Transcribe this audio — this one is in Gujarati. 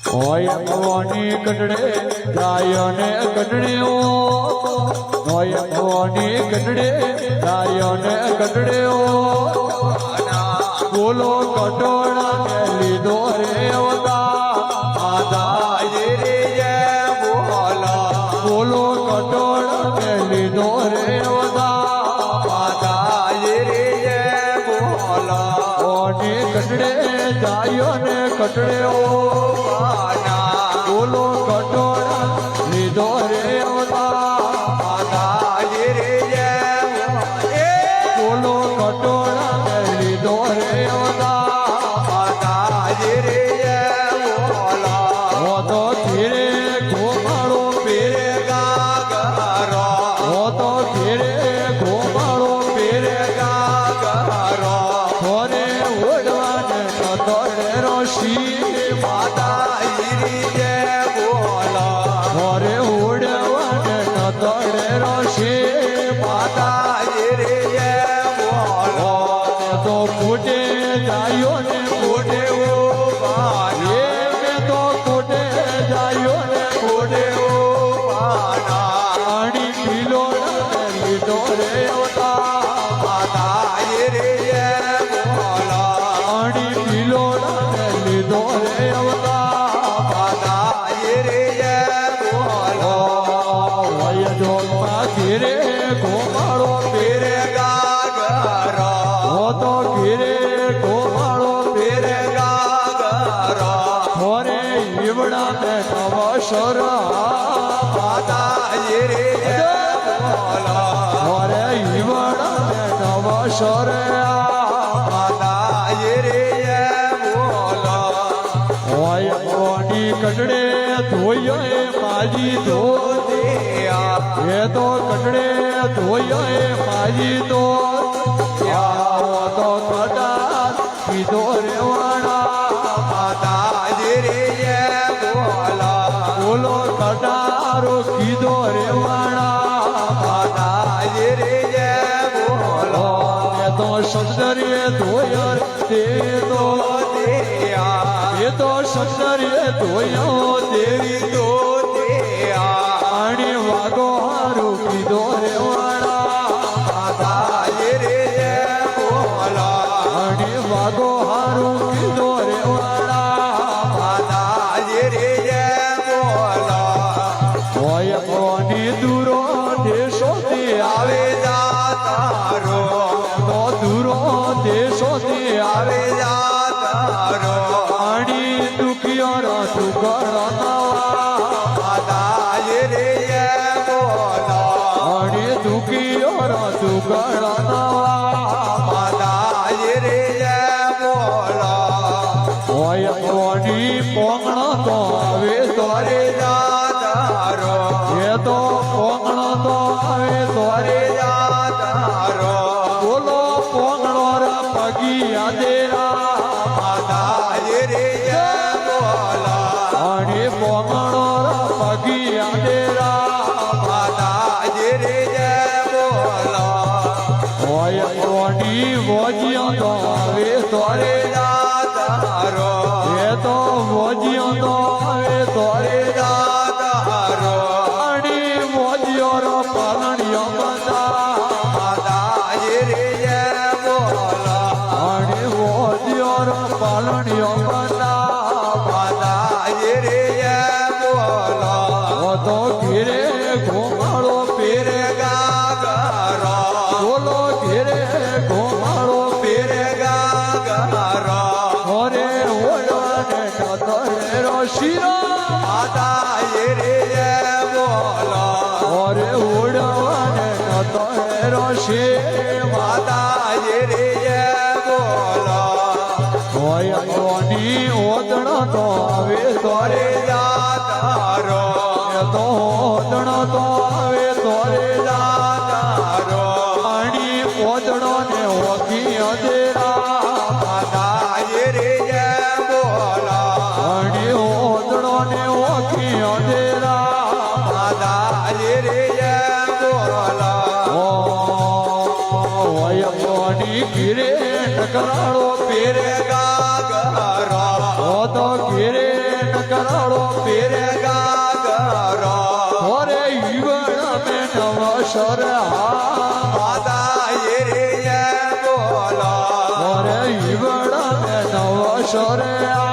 હોય ભવાની કટડે ગાયોને કટડ્યો હોય ભવાની કટડે ગાયોને કટડ્યો બોલો કટોળા ને લીધો રે અવતાર બોલો કટોળા ને લીધો રે અવતાર કટડે ગાયોને કટડ્યો બોલો કટોળા લીધો રે અવતાર બોલો કટોળા ને લીધો રે અવતાર તો ઘેરે ઘોમાળો પેરે ગાગરો તો ઘેરે ઘોમાળો પેરે ગાગરો થોરે ઓડવાને નતરે રોશી થોરે ઓડવાને નતરે રોશી તો ફૂટે જાયો ને ફૂટે તો ફૂટે જાયો ને ફૂટે પાણી કિલો લીધો રે પાણી કિલો લીધો રે અવતાર જોગમાં ઘેરે ઘોમાળો પેરે ગાગરો તો ઘેરે ઘોમાળો પેરે ગાગરો થોરે ઈવડા ને નવસર થોરે ઈવડા ને નવસર હોય કોની કટડે ધોયો એ માજી ધોતે એ તો કટડે ધોયો એ માજી તો તો કટાર કીધો રેવાણા બોલો કટારો કીધો રેવાણા તો સસરીએ ધોયો તે તો એ તો સસરીએ ધોયો દેવી તો પાણી વાગો હારું કીધો રેવાણા પાણી વાગો હારું કીધો રેવાણા હોય કોની દૂરો દેશોથી આવે જાતારો તો દૂરો દેશોથી આવે જાતારો પાણી દુખિયો રસું પાણી દુખિયો રસું હોય કોની પોંગણો તો આવે તોરે એ તો પોંગણો તો આવે તોરે બોલો પોંગણો રા પગી આદેરા અને પોંગણો રા પગી આદેરા હોય કોની વોજિયો તો આવે તોરે એ તો વોજિયો તો આવે તોરે પાલણીઓ તો ઘેરે ઘોમાળો પેરે ગાગરો બોલો ઘેરે ઘોમાળો પેરે ગાગરો ઘરે ઓળવાને નતરે રોશીરો ઘરે ઓળવાને નતરે રોશી હોય કોની ઓદણો તો આવે તોરે તો ઓદણો તો આવે તોરે પાણી ઓદણો ને ઓગી અધેરા પાણી ઓદણો ને ઓગી અધેરા હોય કોની ઘીરે ટકરાળો પેરે ગાગરો તો ઘીરે ટકરાળો સર હા માતા એ રે બોલો ઓરે ઈવડા ને નવ સરે આ